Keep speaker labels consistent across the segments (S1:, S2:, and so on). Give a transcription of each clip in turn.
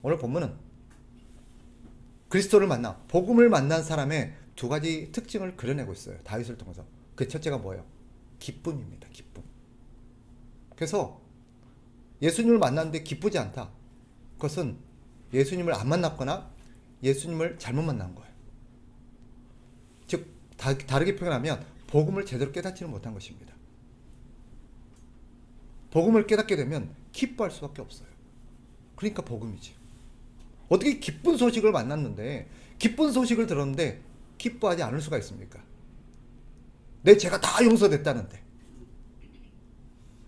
S1: 오늘 본문은 그리스도를 만나 복음을 만난 사람의 두 가지 특징을 그려내고 있어요. 다윗을 통해서. 그 첫째가 뭐예요? 기쁨입니다. 기쁨. 그래서 예수님을 만났는데 기쁘지 않다. 그것은 예수님을 안 만났거나 예수님을 잘못 만난 거예요. 즉 다르게 표현하면 복음을 제대로 깨닫지는 못한 것입니다. 복음을 깨닫게 되면 기뻐할 수밖에 없어요. 그러니까 복음이지. 어떻게 기쁜 소식을 만났는데, 기쁜 소식을 들었는데 기뻐하지 않을 수가 있습니까? 내 죄가 다 용서됐다는데,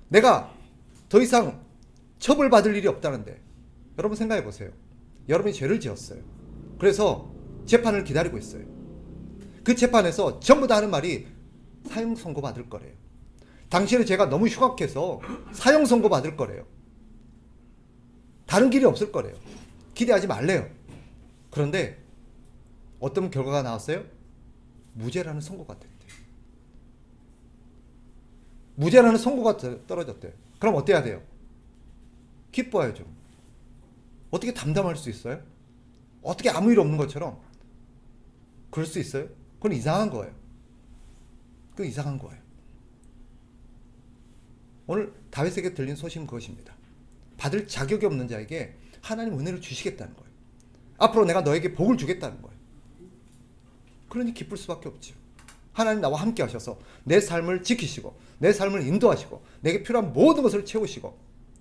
S1: 내가 더 이상 처벌받을 일이 없다는데. 여러분 생각해 보세요. 여러분이 죄를 지었어요. 그래서 재판을 기다리고 있어요. 그 재판에서 전부 다 하는 말이 사형 선고 받을 거래요. 당신의 죄가 너무 흉악해서 사형 선고 받을 거래요. 다른 길이 없을 거래요. 기대하지 말래요. 그런데 어떤 결과가 나왔어요? 무죄라는 선고가 됐대요. 무죄라는 선고가 떨어졌대요. 그럼 어때야 돼요? 기뻐야죠. 어떻게 담담할 수 있어요? 어떻게 아무 일 없는 것처럼 그럴 수 있어요? 그건 이상한 거예요. 그건 이상한 거예요. 오늘 다윗에게 들린 소식은 그것입니다. 받을 자격이 없는 자에게 하나님 은혜를 주시겠다는 거예요. 앞으로 내가 너에게 복을 주겠다는 거예요. 그러니 기쁠 수밖에 없죠. 하나님 나와 함께 하셔서 내 삶을 지키시고 내 삶을 인도하시고 내게 필요한 모든 것을 채우시고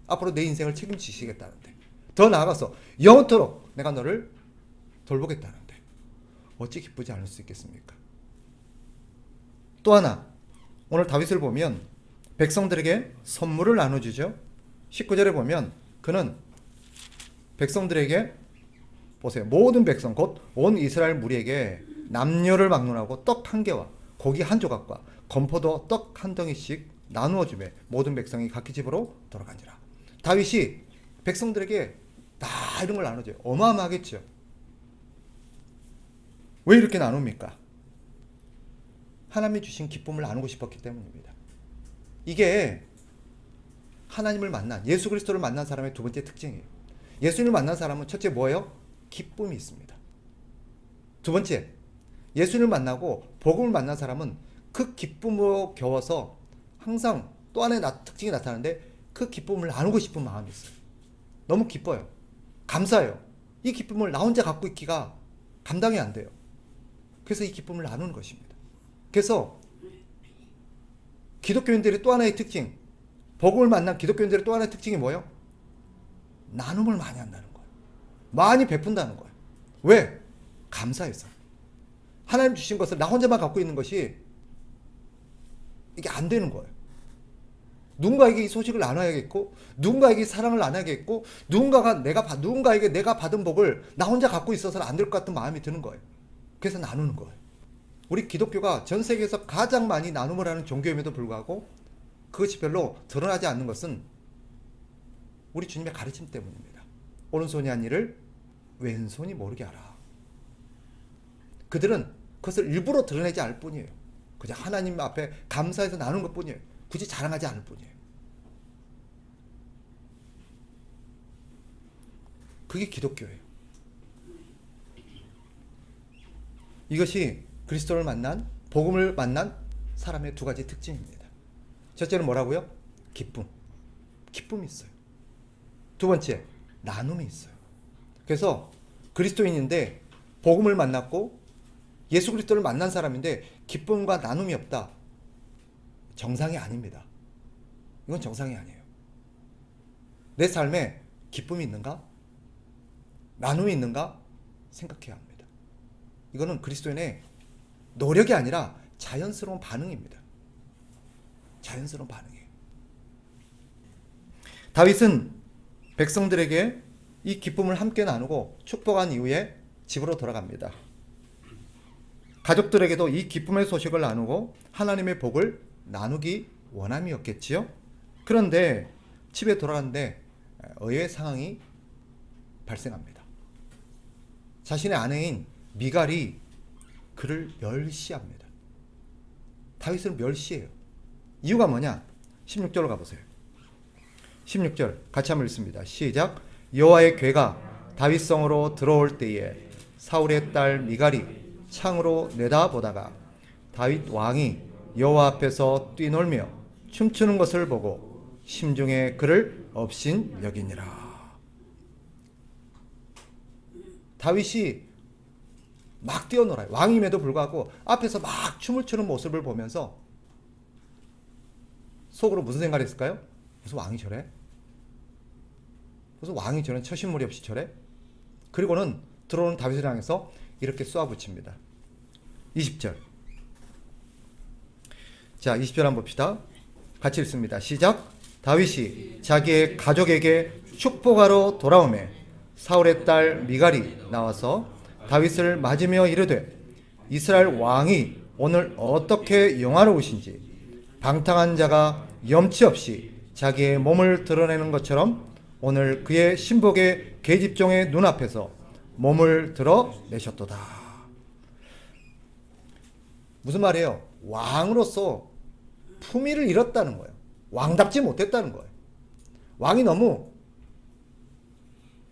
S1: 앞으로 내 인생을 책임지시겠다는데, 더 나아가서 영원토록 내가 너를 돌보겠다는데 어찌 기쁘지 않을 수 있겠습니까? 또 하나, 오늘 다윗을 보면 백성들에게 선물을 나눠주죠. 19절에 보면 그는 백성들에게, 보세요, 모든 백성 곧 온 이스라엘 무리에게 남녀를 막론하고 떡 한 개와 고기 한 조각과 건포도 떡 한 덩이씩 나누어 주매 모든 백성이 각기 집으로 돌아간지라. 다윗이 백성들에게 다 이런 걸 나눠줘요. 어마어마하겠죠. 왜 이렇게 나눕니까? 하나님이 주신 기쁨을 나누고 싶었기 때문입니다. 이게 하나님을 만난, 예수 그리스도를 만난 사람의 두 번째 특징이에요. 예수님을 만난 사람은 첫째 뭐예요? 기쁨이 있습니다. 두 번째, 예수님을 만나고 복음을 만난 사람은 그 기쁨으로 겨워서 항상 또 하나의 특징이 나타나는데 그 기쁨을 나누고 싶은 마음이 있어요. 너무 기뻐요. 감사해요. 이 기쁨을 나 혼자 갖고 있기가 감당이 안 돼요. 그래서 이 기쁨을 나누는 것입니다. 그래서 기독교인들의 또 하나의 특징, 복음을 만난 기독교인들의 또 하나의 특징이 뭐예요? 나눔을 많이 한다는 거예요. 많이 베푼다는 거예요. 왜? 감사해서. 하나님 주신 것을 나 혼자만 갖고 있는 것이 이게 안 되는 거예요. 누군가에게 이 소식을 나눠야겠고, 누군가에게 사랑을 나눠야겠고, 누군가에게 내가 받은 복을 나 혼자 갖고 있어서는 안 될 것 같은 마음이 드는 거예요. 그래서 나누는 거예요. 우리 기독교가 전 세계에서 가장 많이 나눔을 하는 종교임에도 불구하고 그것이 별로 드러나지 않는 것은 우리 주님의 가르침 때문입니다. 오른손이 한 일을 왼손이 모르게 하라. 그들은 그것을 일부러 드러내지 않을 뿐이에요. 그냥 하나님 앞에 감사해서 나누는 것 뿐이에요. 굳이 자랑하지 않을 뿐이에요. 그게 기독교예요. 이것이 그리스도를 만난, 복음을 만난 사람의 두 가지 특징입니다. 첫째는 뭐라고요? 기쁨. 기쁨이 있어요. 두 번째, 나눔이 있어요. 그래서 그리스도인인데 복음을 만났고 예수 그리스도를 만난 사람인데 기쁨과 나눔이 없다. 정상이 아닙니다. 이건 정상이 아니에요. 내 삶에 기쁨이 있는가? 나눔이 있는가? 생각해야 합니다. 이거는 그리스도인의 노력이 아니라 자연스러운 반응입니다. 자연스러운 반응이에요. 다윗은 백성들에게 이 기쁨을 함께 나누고 축복한 이후에 집으로 돌아갑니다. 가족들에게도 이 기쁨의 소식을 나누고 하나님의 복을 나누기 원함이었겠지요. 그런데 집에 돌아갔는데 의외의 상황이 발생합니다. 자신의 아내인 미갈이 그를 멸시합니다. 다윗을 멸시해요. 이유가 뭐냐? 16절로 가보세요. 16절 같이 한번 읽습니다. 시작. 여호와의 궤가 다윗성으로 들어올 때에 사울의 딸 미갈이 창으로 내다보다가 다윗 왕이 여호와 앞에서 뛰놀며 춤추는 것을 보고 심중에 그를 업신 여기니라. 다윗이 막 뛰어놀아요. 왕임에도 불구하고 앞에서 막 춤을 추는 모습을 보면서 속으로 무슨 생각을 했을까요? 무슨 왕이 저래? 무슨 왕이 저런 처신머리 없이 저래? 그리고는 들어오는 다윗을 향해서 이렇게 쏘아붙입니다. 20절. 자, 20절 한번 봅시다. 같이 읽습니다. 시작. 다윗이 자기의 가족에게 축복하러 돌아오매 사울의 딸 미갈이 나와서 다윗을 맞으며 이르되 이스라엘 왕이 오늘 어떻게 영화로우신지 방탕한 자가 염치 없이 자기의 몸을 드러내는 것처럼 오늘 그의 신복의 계집종의 눈앞에서 몸을 드러내셨도다. 무슨 말이에요? 왕으로서 품위를 잃었다는 거예요. 왕답지 못했다는 거예요. 왕이 너무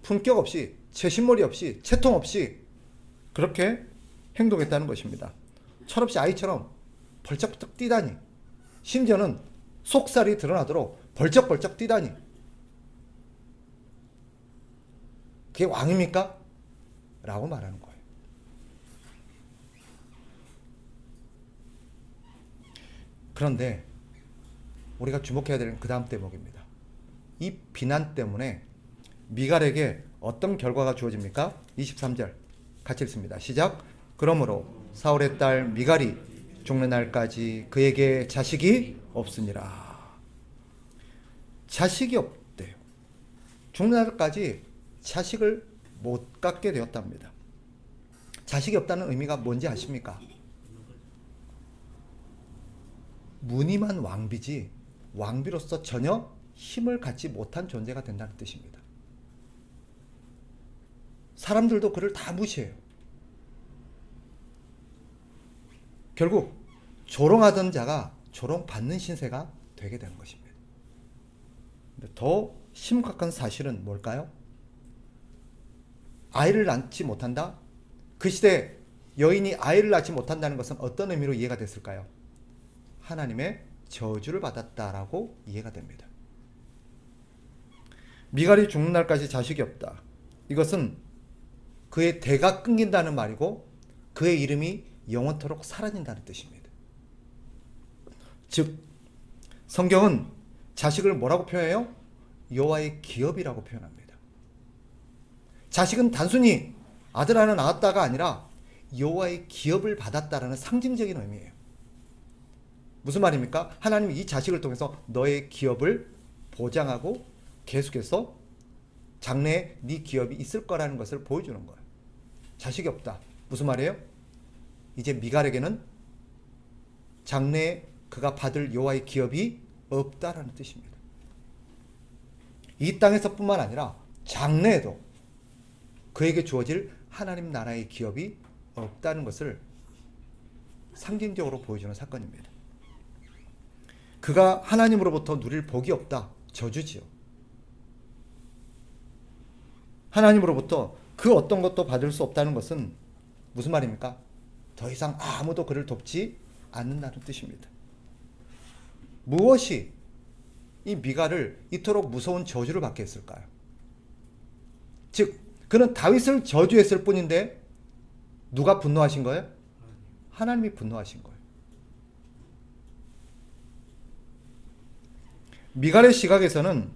S1: 품격 없이, 채신머리 없이, 채통 없이 그렇게 행동했다는 것입니다. 철없이 아이처럼 벌쩍벌쩍 뛰다니, 심지어는 속살이 드러나도록 벌쩍벌쩍 뛰다니, 그게 왕입니까? 라고 말하는 거예요. 그런데 우리가 주목해야 되는 그 다음 대목입니다. 이 비난 때문에 미갈에게 어떤 결과가 주어집니까? 23절 같이 읽습니다. 시작. 그러므로 사울의 딸 미갈이 죽는 날까지 그에게 자식이 없으니라. 자식이 없대요. 죽는 날까지 자식을 못 갖게 되었답니다. 자식이 없다는 의미가 뭔지 아십니까? 무늬만 왕비지 왕비로서 전혀 힘을 갖지 못한 존재가 된다는 뜻입니다. 사람들도 그를 다 무시해요. 결국 조롱하던 자가 조롱받는 신세가 되게 되는 것입니다. 더 심각한 사실은 뭘까요? 아이를 낳지 못한다? 그 시대 여인이 아이를 낳지 못한다는 것은 어떤 의미로 이해가 됐을까요? 하나님의 저주를 받았다라고 이해가 됩니다. 미갈이 죽는 날까지 자식이 없다. 이것은 그의 대가 끊긴다는 말이고 그의 이름이 영원토록 사라진다는 뜻입니다. 즉 성경은 자식을 뭐라고 표현해요? 여호와의 기업이라고 표현합니다. 자식은 단순히 아들 하나 낳았다가 아니라 여호와의 기업을 받았다라는 상징적인 의미예요. 무슨 말입니까? 하나님이 이 자식을 통해서 너의 기업을 보장하고 계속해서 장래에 네 기업이 있을 거라는 것을 보여주는 거예요. 자식이 없다. 무슨 말이에요? 이제 미갈에게는 장래에 그가 받을 여호와의 기업이 없다라는 뜻입니다. 이 땅에서뿐만 아니라 장래에도 그에게 주어질 하나님 나라의 기업이 없다는 것을 상징적으로 보여주는 사건입니다. 그가 하나님으로부터 누릴 복이 없다. 저주지요. 하나님으로부터 그 어떤 것도 받을 수 없다는 것은 무슨 말입니까? 더 이상 아무도 그를 돕지 않는다는 뜻입니다. 무엇이 이 미갈을 이토록 무서운 저주를 받게 했을까요? 즉 그는 다윗을 저주했을 뿐인데 누가 분노하신 거예요? 하나님이 분노하신 거예요. 미갈의 시각에서는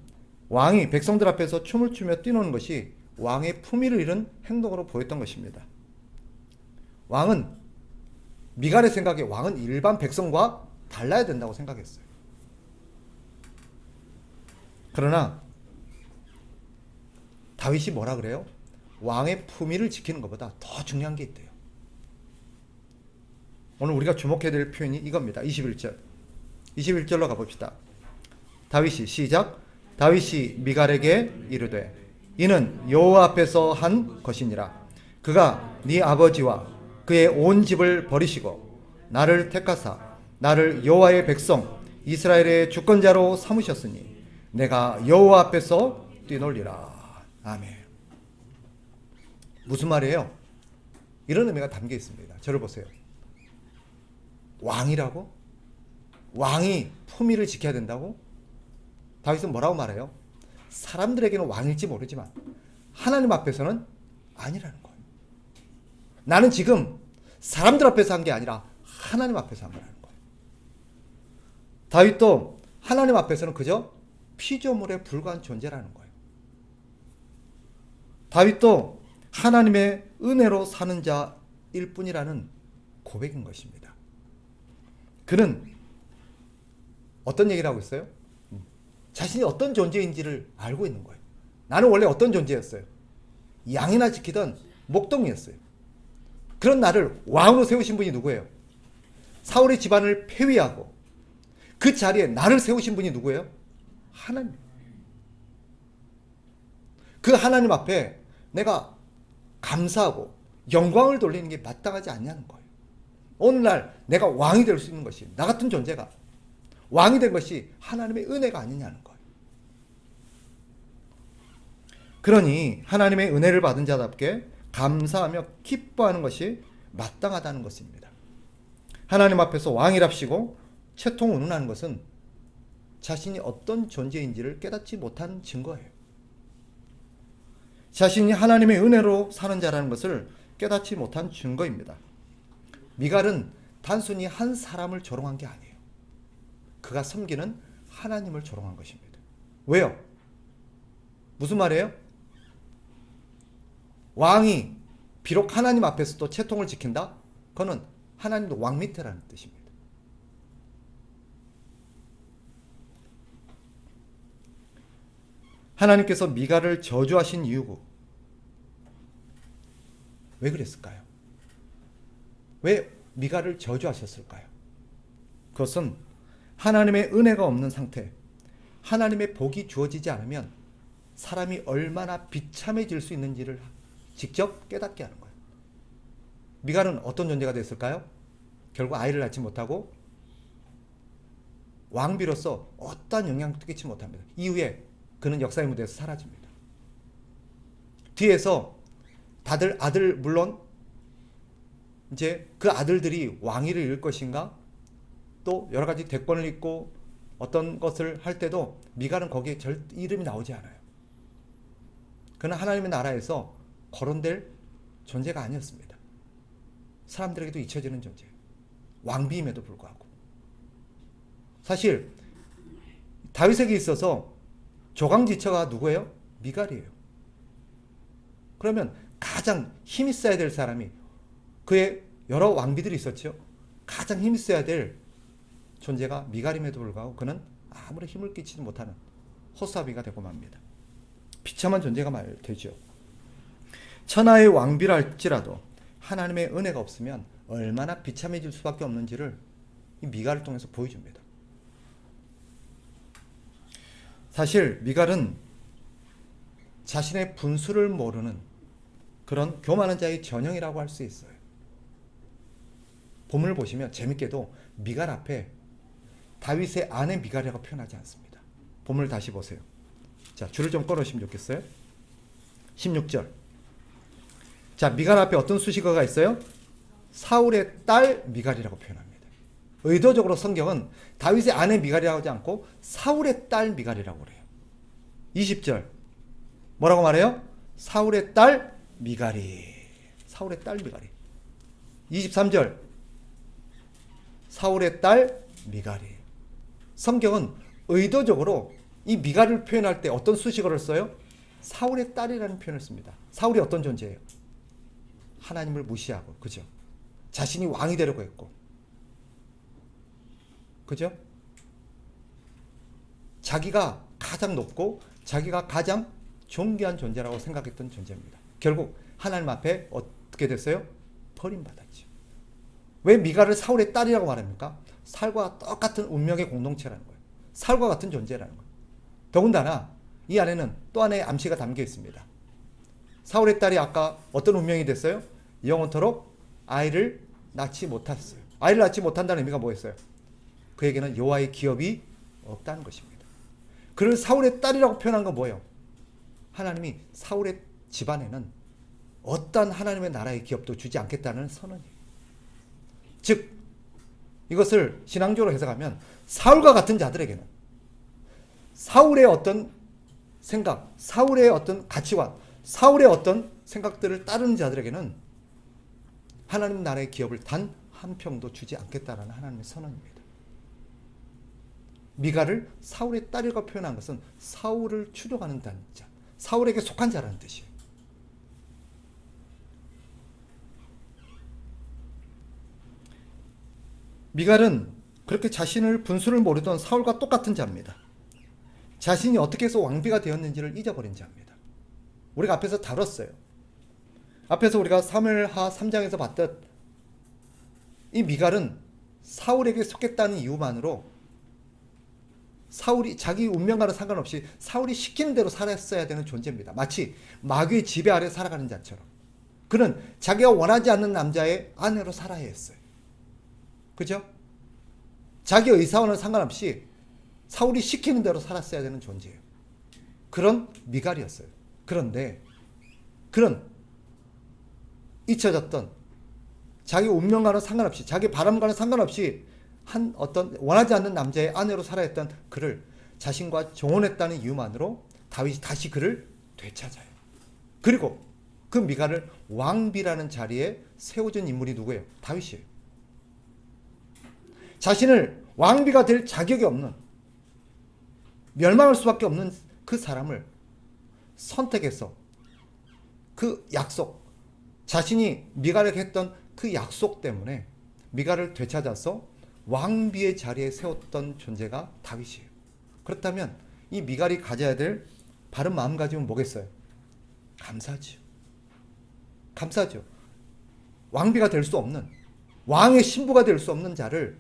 S1: 왕이 백성들 앞에서 춤을 추며 뛰노는 것이 왕의 품위를 잃은 행동으로 보였던 것입니다. 미갈의 생각에 왕은 일반 백성과 달라야 된다고 생각했어요. 그러나 다윗이 뭐라 그래요? 왕의 품위를 지키는 것보다 더 중요한 게 있대요. 오늘 우리가 주목해야 될 표현이 이겁니다. 21절. 21절로 가봅시다. 다윗이 시작. 다윗이 미갈에게 이르되 이는 여호와 앞에서 한 것이니라. 그가 네 아버지와 그의 온 집을 버리시고 나를 택하사 나를 여호와의 백성 이스라엘의 주권자로 삼으셨으니 내가 여호와 앞에서 뛰놀리라. 아멘. 무슨 말이에요? 이런 의미가 담겨 있습니다. 저를 보세요. 왕이라고? 왕이 품위를 지켜야 된다고? 다윗은 뭐라고 말해요? 사람들에게는 왕일지 모르지만 하나님 앞에서는 아니라는 거예요. 나는 지금 사람들 앞에서 한 게 아니라 하나님 앞에서 한 거라는 거예요. 다윗도 하나님 앞에서는 그저 피조물에 불과한 존재라는 거예요. 다윗도 하나님의 은혜로 사는 자일 뿐이라는 고백인 것입니다. 그는 어떤 얘기를 하고 있어요? 자신이 어떤 존재인지를 알고 있는 거예요. 나는 원래 어떤 존재였어요? 양이나 지키던 목동이었어요. 그런 나를 왕으로 세우신 분이 누구예요? 사울의 집안을 폐위하고 그 자리에 나를 세우신 분이 누구예요? 하나님. 그 하나님 앞에 내가 감사하고 영광을 돌리는 게 마땅하지 않냐는 거예요. 오늘날 내가 왕이 될 수 있는 것이, 나 같은 존재가 왕이 된 것이 하나님의 은혜가 아니냐는 거예요. 그러니 하나님의 은혜를 받은 자답게 감사하며 기뻐하는 것이 마땅하다는 것입니다. 하나님 앞에서 왕이랍시고 채통 운운하는 것은 자신이 어떤 존재인지를 깨닫지 못한 증거예요. 자신이 하나님의 은혜로 사는 자라는 것을 깨닫지 못한 증거입니다. 미갈은 단순히 한 사람을 조롱한 게 아니에요. 그가 섬기는 하나님을 조롱한 것입니다. 왜요? 무슨 말이에요? 왕이 비록 하나님 앞에서도 채통을 지킨다? 그거는 하나님도 왕 밑에라는 뜻입니다. 하나님께서 미갈을 저주하신 이유고 왜 그랬을까요? 왜 미갈을 저주하셨을까요? 그것은 하나님의 은혜가 없는 상태, 하나님의 복이 주어지지 않으면 사람이 얼마나 비참해질 수 있는지를 직접 깨닫게 하는 거예요. 미갈은 어떤 존재가 됐을까요? 결국 아이를 낳지 못하고 왕비로서 어떠한 영향도 끼치지 못합니다. 이후에 그는 역사의 무대에서 사라집니다. 뒤에서 다들 아들, 물론 이제 그 아들들이 왕위를 이을 것인가, 또 여러 가지 대권을 잇고 어떤 것을 할 때도 미갈은 거기에 이름이 나오지 않아요. 그는 하나님의 나라에서 거론될 존재가 아니었습니다. 사람들에게도 잊혀지는 존재, 왕비임에도 불구하고. 사실 다윗에게 있어서 조강지처가 누구예요? 미갈이에요. 그러면 가장 힘이 써야 될 사람이, 그의 여러 왕비들이 있었죠. 가장 힘이 써야 될 존재가 미갈임에도 불구하고 그는 아무런 힘을 끼치지 못하는 허수아비가 되고 맙니다. 비참한 존재가 되죠. 천하의 왕비라 할지라도 하나님의 은혜가 없으면 얼마나 비참해질 수밖에 없는지를 이 미갈을 통해서 보여줍니다. 사실 미갈은 자신의 분수를 모르는 그런 교만한 자의 전형이라고 할 수 있어요. 본문을 보시면 재밌게도 미갈 앞에 다윗의 아내 미갈이라고 표현하지 않습니다. 본문을 다시 보세요. 자, 줄을 좀 꺼놓으시면 좋겠어요. 16절. 자, 미갈 앞에 어떤 수식어가 있어요? 사울의 딸 미갈이라고 표현합니다. 의도적으로 성경은 다윗의 아내 미갈이라고 하지 않고 사울의 딸 미갈이라고 그래요. 20절. 뭐라고 말해요? 사울의 딸 미갈이. 사울의 딸 미갈이. 23절. 사울의 딸 미갈이. 성경은 의도적으로 이 미갈을 표현할 때 어떤 수식어를 써요? 사울의 딸이라는 표현을 씁니다. 사울이 어떤 존재예요? 하나님을 무시하고, 그죠? 자신이 왕이 되려고 했고, 그죠? 자기가 가장 높고 자기가 가장 존귀한 존재라고 생각했던 존재입니다. 결국 하나님 앞에 어떻게 됐어요? 버림받았죠. 왜 미갈을 사울의 딸이라고 말합니까? 사울과 똑같은 운명의 공동체라는 거예요. 사울과 같은 존재라는 거예요. 더군다나 이 안에는 또 하나의 암시가 담겨 있습니다. 사울의 딸이 아까 어떤 운명이 됐어요? 영원토록 아이를 낳지 못했어요. 아이를 낳지 못한다는 의미가 뭐였어요? 그에게는 여호와의 기업이 없다는 것입니다. 그를 사울의 딸이라고 표현한 건 뭐예요? 하나님이 사울의 집안에는 어떠한 하나님의 나라의 기업도 주지 않겠다는 선언이에요. 즉 이것을 신앙적으로 해석하면 사울과 같은 자들에게는 사울의 어떤 생각, 사울의 어떤 가치관, 사울의 어떤 생각들을 따르는 자들에게는 하나님 나라의 기업을 단 한 평도 주지 않겠다라는 하나님의 선언입니다. 미가를 사울의 딸이라고 표현한 것은 사울을 추종하는 자, 사울에게 속한 자라는 뜻이에요. 미갈은 그렇게 자신을 분수를 모르던 사울과 똑같은 자입니다. 자신이 어떻게 해서 왕비가 되었는지를 잊어버린 자입니다. 우리가 앞에서 다뤘어요. 앞에서 우리가 사무엘하 3장에서 봤듯 이 미갈은 사울에게 속했다는 이유만으로 사울이 자기 운명과는 상관없이 사울이 시키는 대로 살았어야 되는 존재입니다. 마치 마귀의 지배 아래 살아가는 자처럼 그는 자기가 원하지 않는 남자의 아내로 살아야 했어요. 그죠? 자기 의사와는 상관없이 사울이 시키는 대로 살았어야 되는 존재예요. 그런 미갈이었어요. 그런데 그런 잊혀졌던 자기 운명과는 상관없이 자기 바람과는 상관없이 한 어떤 원하지 않는 남자의 아내로 살아야 했던 그를 자신과 정혼했다는 이유만으로 다윗이 다시 그를 되찾아요. 그리고 그 미갈을 왕비라는 자리에 세워준 인물이 누구예요? 다윗이에요. 자신을 왕비가 될 자격이 없는 멸망할 수밖에 없는 그 사람을 선택해서 그 약속, 자신이 미갈에게 했던 그 약속 때문에 미갈을 되찾아서 왕비의 자리에 세웠던 존재가 다윗이에요. 그렇다면 이 미갈이 가져야 될 바른 마음가짐은 뭐겠어요? 감사지요. 감사죠. 왕비가 될 수 없는, 왕의 신부가 될 수 없는 자를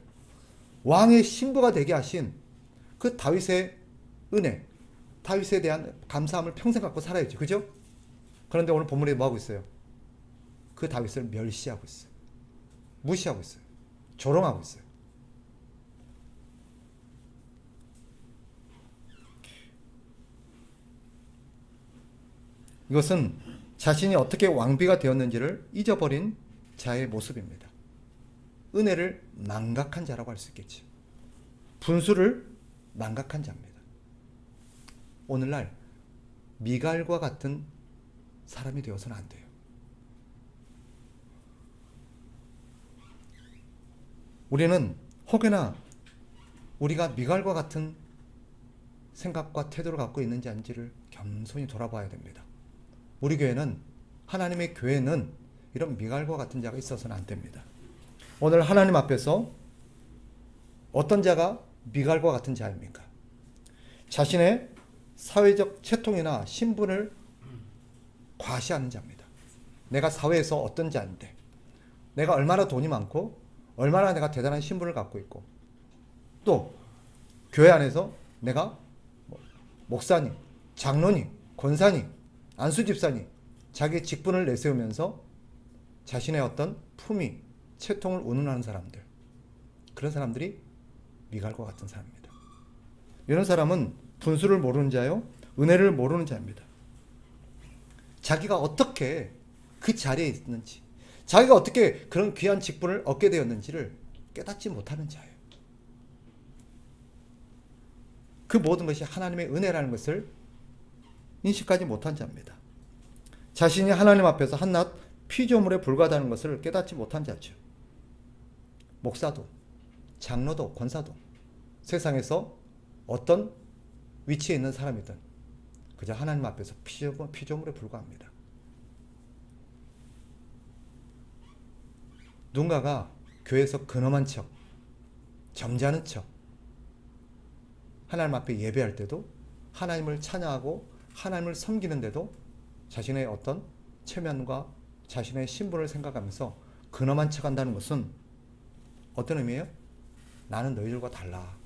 S1: 왕의 신부가 되게 하신 그 다윗의 은혜, 다윗에 대한 감사함을 평생 갖고 살아야죠. 그죠? 그런데 오늘 본문에 뭐 하고 있어요? 그 다윗을 멸시하고 있어요. 무시하고 있어요. 조롱하고 있어요. 이것은 자신이 어떻게 왕비가 되었는지를 잊어버린 자의 모습입니다. 은혜를 망각한 자라고 할 수 있겠죠. 분수를 망각한 자입니다. 오늘날 미갈과 같은 사람이 되어서는 안 돼요. 우리는 혹여나 우리가 미갈과 같은 생각과 태도를 갖고 있는지 아닌지를 겸손히 돌아봐야 됩니다. 우리 교회는, 하나님의 교회는 이런 미갈과 같은 자가 있어서는 안 됩니다. 오늘 하나님 앞에서 어떤 자가 미갈과 같은 자입니까? 자신의 사회적 채통이나 신분을 과시하는 자입니다. 내가 사회에서 어떤 자인데, 내가 얼마나 돈이 많고 얼마나 내가 대단한 신분을 갖고 있고, 또 교회 안에서 내가 목사님, 장로님, 권사님, 안수집사님, 자기의 직분을 내세우면서 자신의 어떤 품위, 채통을 운운하는 사람들, 그런 사람들이 미갈과 같은 사람입니다. 이런 사람은 분수를 모르는 자요, 은혜를 모르는 자입니다. 자기가 어떻게 그 자리에 있는지, 자기가 어떻게 그런 귀한 직분을 얻게 되었는지를 깨닫지 못하는 자예요. 그 모든 것이 하나님의 은혜라는 것을 인식하지 못한 자입니다. 자신이 하나님 앞에서 한낱 피조물에 불과하다는 것을 깨닫지 못한 자죠. 목사도, 장로도, 권사도 세상에서 어떤 위치에 있는 사람이든 그저 하나님 앞에서 피조물에 불과합니다. 누군가가 교회에서 근엄한 척, 점잖은 척, 하나님 앞에 예배할 때도, 하나님을 찬양하고 하나님을 섬기는데도 자신의 어떤 체면과 자신의 신분을 생각하면서 근엄한 척 한다는 것은 어떤 의미예요? 나는 너희들과 달라,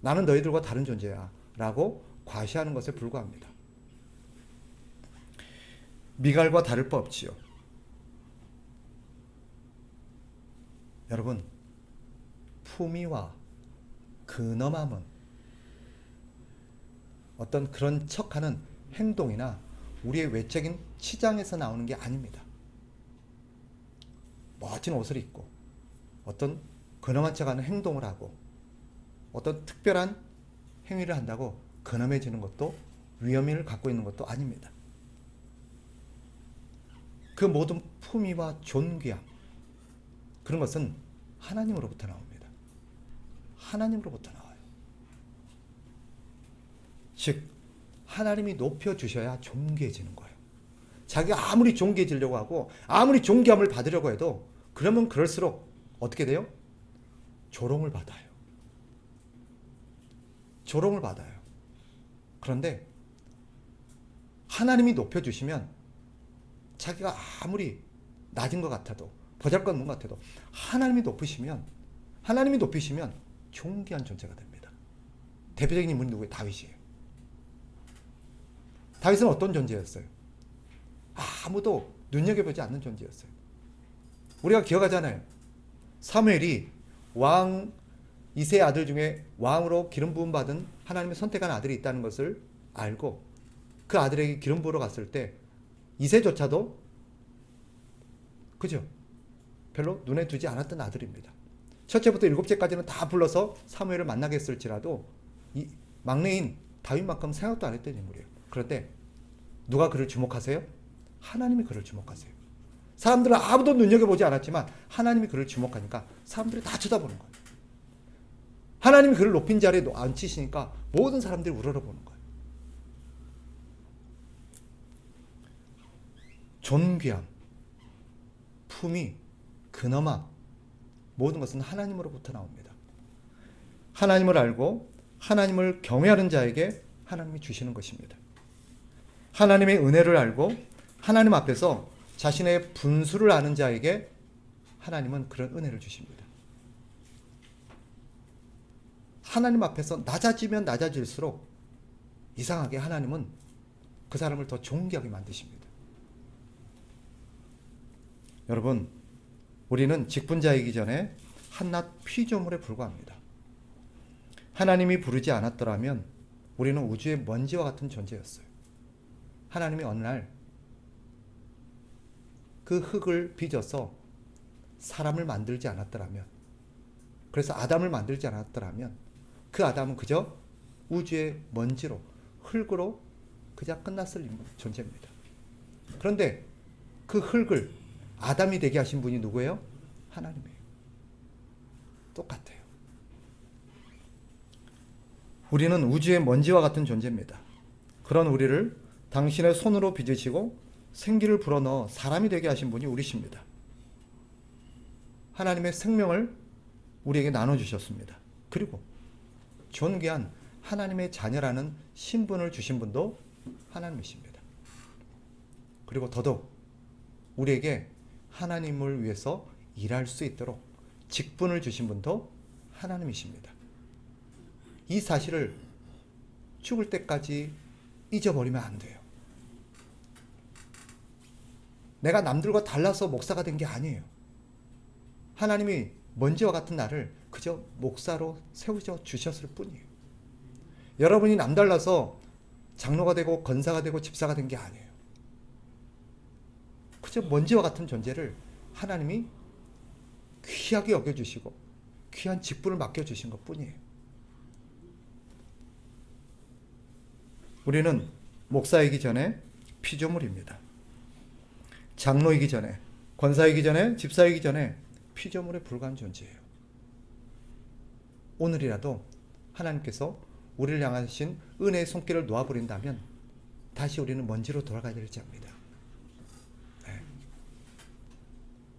S1: 나는 너희들과 다른 존재야 라고 과시하는 것에 불과합니다. 미갈과 다를 바 없지요. 여러분, 품위와 근엄함은 어떤 그런 척하는 행동이나 우리의 외적인 치장에서 나오는 게 아닙니다. 멋진 옷을 입고 어떤 근엄한 척하는 행동을 하고 어떤 특별한 행위를 한다고 근엄해지는 것도 위험을 갖고 있는 것도 아닙니다. 그 모든 품위와 존귀함, 그런 것은 하나님으로부터 나옵니다. 하나님으로부터 나와요. 즉 하나님이 높여주셔야 존귀해지는 거예요. 자기가 아무리 존귀해지려고 하고 아무리 존귀함을 받으려고 해도 그러면 그럴수록 어떻게 돼요? 조롱을 받아요. 조롱을 받아요. 그런데 하나님이 높여주시면 자기가 아무리 낮은 것 같아도 보잘것없는 것 같아도 하나님이 높이시면 존귀한 존재가 됩니다. 대표적인 인물이 누구예요? 다윗이에요. 다윗은 어떤 존재였어요? 아무도 눈여겨보지 않는 존재였어요. 우리가 기억하잖아요. 사무엘이 왕 이새의 아들 중에 왕으로 기름 부음 받은 하나님의 선택한 아들이 있다는 것을 알고 그 아들에게 기름 부으러 갔을 때 이새조차도 그죠? 별로 눈에 두지 않았던 아들입니다. 첫째부터 일곱째까지는 다 불러서 사무엘을 만나게 했을지라도 이 막내인 다윗만큼 생각도 안 했던 인물이에요. 그런데 누가 그를 주목하세요? 하나님이 그를 주목하세요. 사람들은 아무도 눈여겨보지 않았지만 하나님이 그를 주목하니까 사람들이 다 쳐다보는 거예요. 하나님이 그를 높인 자리에 앉히시니까 모든 사람들이 우러러보는 거예요. 존귀함, 품위, 근엄함, 모든 것은 하나님으로부터 나옵니다. 하나님을 알고 하나님을 경외하는 자에게 하나님이 주시는 것입니다. 하나님의 은혜를 알고 하나님 앞에서 자신의 분수를 아는 자에게 하나님은 그런 은혜를 주십니다. 하나님 앞에서 낮아지면 낮아질수록 이상하게 하나님은 그 사람을 더 존귀하게 만드십니다. 여러분, 우리는 직분자이기 전에 한낱 피조물에 불과합니다. 하나님이 부르지 않았더라면 우리는 우주의 먼지와 같은 존재였어요. 하나님이 어느 날 그 흙을 빚어서 사람을 만들지 않았더라면, 그래서 아담을 만들지 않았더라면 그 아담은 그저 우주의 먼지로, 흙으로 그저 끝났을 존재입니다. 그런데 그 흙을 아담이 되게 하신 분이 누구예요? 하나님이에요. 똑같아요. 우리는 우주의 먼지와 같은 존재입니다. 그런 우리를 당신의 손으로 빚으시고 생기를 불어넣어 사람이 되게 하신 분이 우리십니다. 하나님의 생명을 우리에게 나눠주셨습니다. 그리고 존귀한 하나님의 자녀라는 신분을 주신 분도 하나님이십니다. 그리고 더더욱 우리에게 하나님을 위해서 일할 수 있도록 직분을 주신 분도 하나님이십니다. 이 사실을 죽을 때까지 잊어버리면 안 돼요. 내가 남들과 달라서 목사가 된 게 아니에요. 하나님이 먼지와 같은 나를 그저 목사로 세우셔 주셨을 뿐이에요. 여러분이 남달라서 장로가 되고 권사가 되고 집사가 된 게 아니에요. 그저 먼지와 같은 존재를 하나님이 귀하게 여겨주시고 귀한 직분을 맡겨주신 것 뿐이에요. 우리는 목사이기 전에 피조물입니다. 장로이기 전에, 권사이기 전에, 집사이기 전에 피조물에 불과한 존재예요. 오늘이라도 하나님께서 우리를 향하신 은혜의 손길을 놓아버린다면 다시 우리는 먼지로 돌아가야 될지 압니다. 네.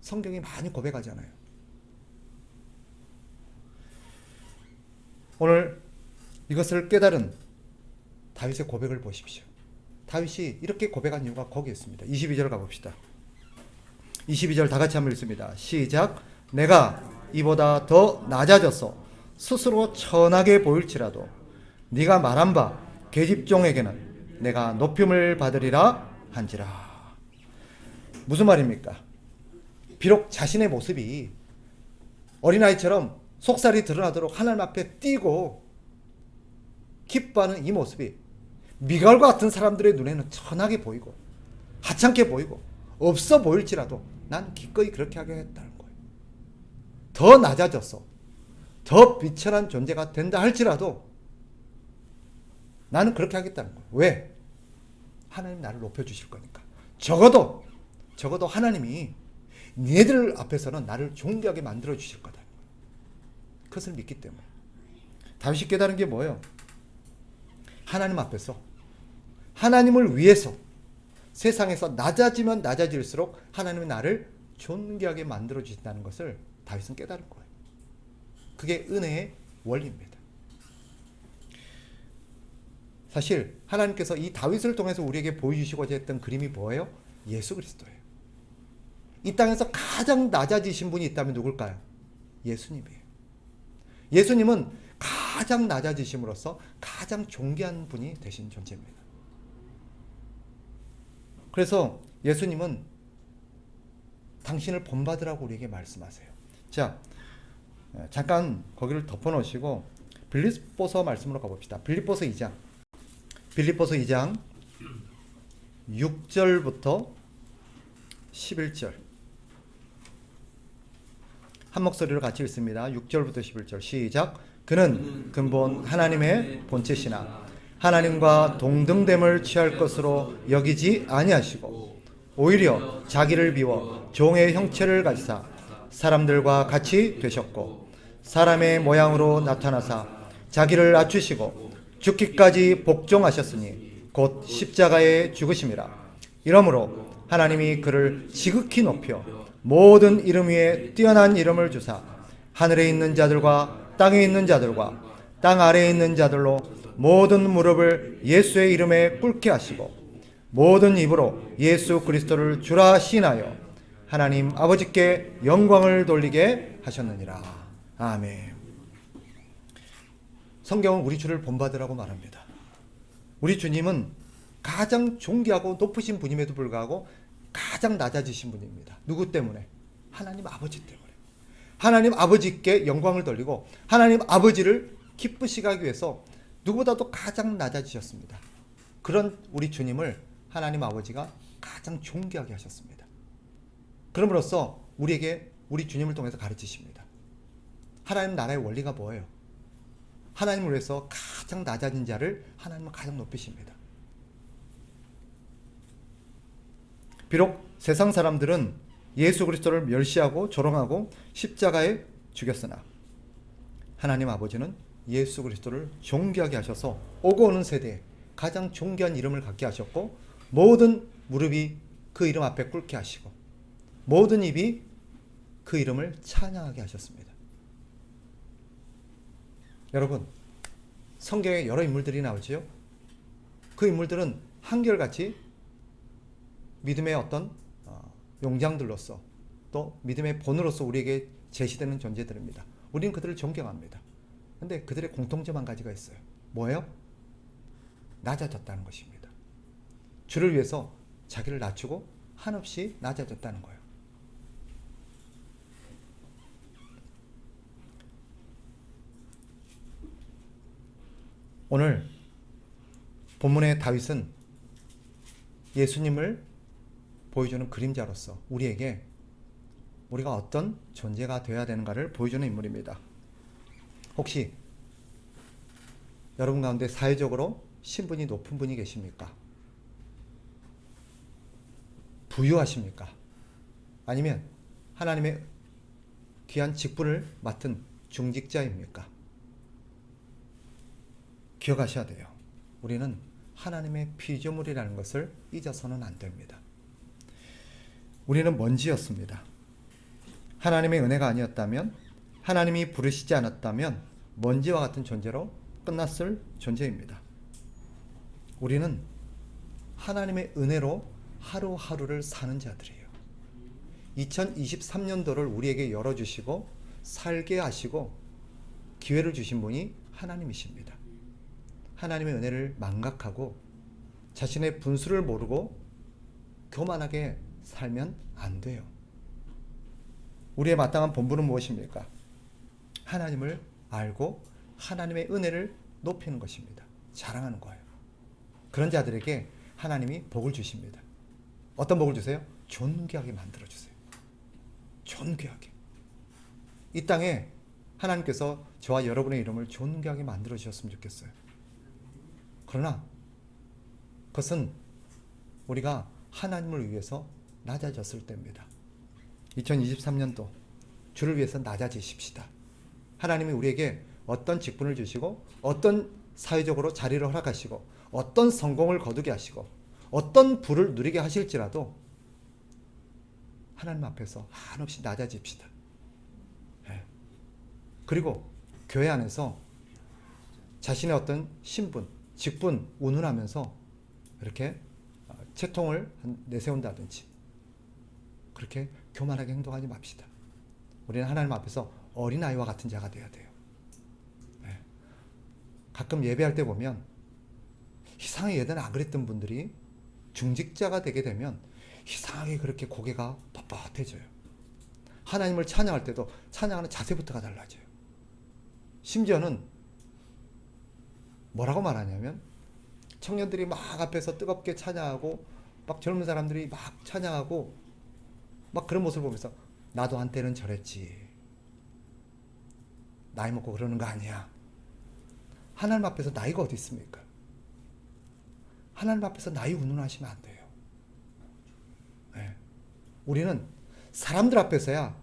S1: 성경이 많이 고백하잖아요. 오늘 이것을 깨달은 다윗의 고백을 보십시오. 다윗이 이렇게 고백한 이유가 거기에 있습니다. 22절 가봅시다. 22절 다 같이 한번 읽습니다. 시작. 내가 이보다 더 낮아져서 스스로 천하게 보일지라도 네가 말한 바 계집종에게는 내가 높임을 받으리라 한지라. 무슨 말입니까? 비록 자신의 모습이 어린아이처럼 속살이 드러나도록 하나님 앞에 뛰고 기뻐하는 이 모습이 미갈과 같은 사람들의 눈에는 천하게 보이고 하찮게 보이고 없어 보일지라도 난 기꺼이 그렇게 하겠다는 거예요. 더 낮아져서 더 비천한 존재가 된다 할지라도 나는 그렇게 하겠다는 거예요. 왜? 하나님 나를 높여주실 거니까. 적어도 하나님이 니네들 앞에서는 나를 존귀하게 만들어 주실 거다. 그것을 믿기 때문에. 다윗이 깨달은 게 뭐예요? 하나님 앞에서 하나님을 위해서 세상에서 낮아지면 낮아질수록 하나님은 나를 존귀하게 만들어 주신다는 것을 다윗은 깨달은 거예요. 그게 은혜의 원리입니다. 사실 하나님께서 이 다윗을 통해서 우리에게 보여주시고자 했던 그림이 뭐예요? 예수 그리스도예요. 이 땅에서 가장 낮아지신 분이 있다면 누굴까요? 예수님이에요. 예수님은 가장 낮아지심으로써 가장 존귀한 분이 되신 존재입니다. 그래서 예수님은 당신을 본받으라고 우리에게 말씀하세요. 자, 잠깐 거기를 덮어놓으시고 빌립보서 말씀으로 가봅시다. 빌립보서 2장 6절부터 11절 한 목소리로 같이 읽습니다. 6절부터 11절 시작. 그는 근본 하나님의 본체시나 하나님과 동등됨을 취할 것으로 여기지 아니하시고 오히려 자기를 비워 종의 형체를 가지사 사람들과 같이 되셨고 사람의 모양으로 나타나사 자기를 낮추시고 죽기까지 복종하셨으니 곧 십자가에 죽으심이라. 이러므로 하나님이 그를 지극히 높여 모든 이름 위에 뛰어난 이름을 주사 하늘에 있는 자들과 땅에 있는 자들과 땅 아래에 있는 자들로 모든 무릎을 예수의 이름에 꿇게 하시고 모든 입으로 예수 그리스도를 주라 시인하여 하나님 아버지께 영광을 돌리게 하셨느니라. 아멘. 성경은 우리 주를 본받으라고 말합니다. 우리 주님은 가장 존귀하고 높으신 분임에도 불구하고 가장 낮아지신 분입니다. 누구 때문에? 하나님 아버지 때문에. 하나님 아버지께 영광을 돌리고 하나님 아버지를 기쁘시게 하기 위해서 누구보다도 가장 낮아지셨습니다. 그런 우리 주님을 하나님 아버지가 가장 존귀하게 하셨습니다. 그럼으로써 우리에게 우리 주님을 통해서 가르치십니다. 하나님 나라의 원리가 뭐예요? 하나님을 위해서 가장 낮아진 자를 하나님은 가장 높이십니다. 비록 세상 사람들은 예수 그리스도를 멸시하고 조롱하고 십자가에 죽였으나 하나님 아버지는 예수 그리스도를 존귀하게 하셔서 오고 오는 세대에 가장 존귀한 이름을 갖게 하셨고 모든 무릎이 그 이름 앞에 꿇게 하시고 모든 입이 그 이름을 찬양하게 하셨습니다. 여러분, 성경에 여러 인물들이 나오지요. 그 인물들은 한결같이 믿음의 어떤 용장들로서 또 믿음의 본으로서 우리에게 제시되는 존재들입니다. 우리는 그들을 존경합니다. 그런데 그들의 공통점 한 가지가 있어요. 뭐예요? 낮아졌다는 것입니다. 주를 위해서 자기를 낮추고 한없이 낮아졌다는 거예요. 오늘 본문의 다윗은 예수님을 보여주는 그림자로서 우리에게 우리가 어떤 존재가 되어야 되는가를 보여주는 인물입니다. 혹시 여러분 가운데 사회적으로 신분이 높은 분이 계십니까? 부유하십니까? 아니면 하나님의 귀한 직분을 맡은 중직자입니까? 기억하셔야 돼요. 우리는 하나님의 피조물이라는 것을 잊어서는 안 됩니다. 우리는 먼지였습니다. 하나님의 은혜가 아니었다면, 하나님이 부르시지 않았다면 먼지와 같은 존재로 끝났을 존재입니다. 우리는 하나님의 은혜로 하루하루를 사는 자들이에요. 2023년도를 우리에게 열어주시고 살게 하시고 기회를 주신 분이 하나님이십니다. 하나님의 은혜를 망각하고 자신의 분수를 모르고 교만하게 살면 안 돼요. 우리의 마땅한 본분은 무엇입니까? 하나님을 알고 하나님의 은혜를 높이는 것입니다. 자랑하는 거예요. 그런 자들에게 하나님이 복을 주십니다. 어떤 복을 주세요? 존귀하게 만들어 주세요. 존귀하게. 이 땅에 하나님께서 저와 여러분의 이름을 존귀하게 만들어 주셨으면 좋겠어요. 그러나 그것은 우리가 하나님을 위해서 낮아졌을 때입니다. 2023년도 주를 위해서 낮아지십시다. 하나님이 우리에게 어떤 직분을 주시고 어떤 사회적으로 자리를 허락하시고 어떤 성공을 거두게 하시고 어떤 부를 누리게 하실지라도 하나님 앞에서 한없이 낮아집시다. 네. 그리고 교회 안에서 자신의 어떤 신분, 직분 운운하면서 이렇게 채통을 내세운다든지 그렇게 교만하게 행동하지 맙시다. 우리는 하나님 앞에서 어린아이와 같은 자가 되어야 돼요. 네. 가끔 예배할 때 보면 이상하게 예전에 안 그랬던 분들이 중직자가 되게 되면 이상하게 그렇게 고개가 뻣뻣해져요. 하나님을 찬양할 때도 찬양하는 자세부터가 달라져요. 심지어는 뭐라고 말하냐면 청년들이 막 앞에서 뜨겁게 찬양하고 막 젊은 사람들이 막 찬양하고 막 그런 모습을 보면서 나도 한때는 저랬지. 나이 먹고 그러는 거 아니야. 하나님 앞에서 나이가 어디 있습니까? 하나님 앞에서 나이 운운하시면 안 돼요. 네. 우리는 사람들 앞에서야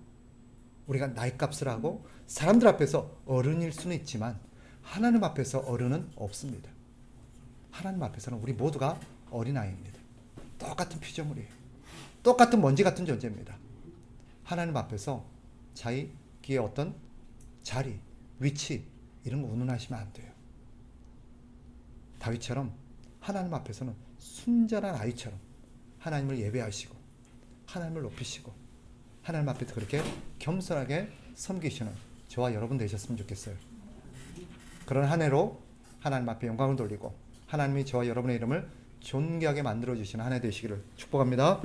S1: 우리가 나이값을 하고 사람들 앞에서 어른일 수는 있지만 하나님 앞에서 어른은 없습니다. 하나님 앞에서는 우리 모두가 어린아이입니다. 똑같은 피조물이에요. 똑같은 먼지 같은 존재입니다. 하나님 앞에서 자기의 어떤 자리, 위치 이런 거 운운하시면 안 돼요. 다윗처럼 하나님 앞에서는 순전한 아이처럼 하나님을 예배하시고 하나님을 높이시고 하나님 앞에서 그렇게 겸손하게 섬기시는 저와 여러분 되셨으면 좋겠어요. 그런 한 해로 하나님 앞에 영광을 돌리고 하나님이 저와 여러분의 이름을 존귀하게 만들어주시는 한 해 되시기를 축복합니다.